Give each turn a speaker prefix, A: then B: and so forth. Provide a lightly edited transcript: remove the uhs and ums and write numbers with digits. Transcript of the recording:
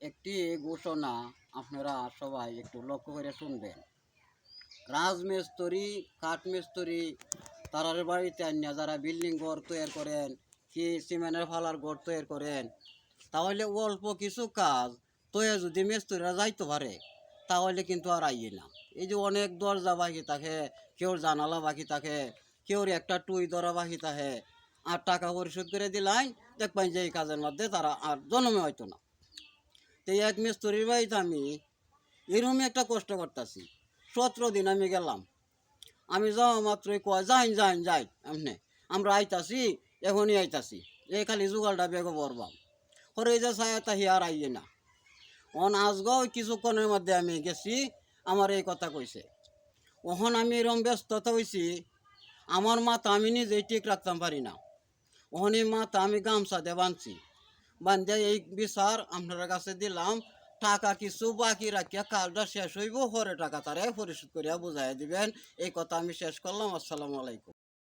A: একটি ঘোষণা আপনারা সবাই একটু লক্ষ্য করে শুনবেন। রাজমিস্ত্রি, কাঠমিস্ত্রি তারার বাড়িতে আনিয়া যারা বিল্ডিং ঘর তৈরি করেন, কি সিমেন্টের ফালার ঘর তৈরি করেন, তাহলে অল্প কিছু কাজ তৈরি যদি মিস্ত্রিরা যাইতে পারে তাহলে কিন্তু আর আইয়ে না। এই যে অনেক দরজা বাকি থাকে, কেউ জানালা বাকি থাকে, কেউ একটা টুই ধরা বাকি থাকে, আর টাকা পরিশোধ করে দিলাই দেখবেন যে এই কাজের মধ্যে তারা আর জন্মে হয়তো না। তো এক মিস্ত্রির বাড়িতে আমি এরকমই একটা কষ্ট করতেছি। 17 দিন আমি গেলাম, আমি যাওয়া মাত্রই কয় যাই এমনি আমরা আইতাছি, এখনই আইতাছি, এই খালি জোগাড়টা বেগে বরবাম করে এই যে ছায়াতা হিয়ার আইয়ে না। আজগাও কিছুক্ষণের মধ্যে আমি গেছি, আমার এই কথা কইছে। ওখন আমি এরম ব্যস্ততা হয়েছি, আমার মাথা আমি নিজেই ঠিক রাখতাম পারি না। ওখানে মাথা আমি গামছা দিয়ে বাঁধছি, বান্ধে এই বিচার আপনার কাছে দিলাম। টাকা কিছু বাকি রাখিয়া কাজটা শেষ হইব, পরে টাকা তারা পরিশোধ করিয়া বুঝাই দিবেন। এই কথা আমি শেষ করলাম। আসসালামু আলাইকুম।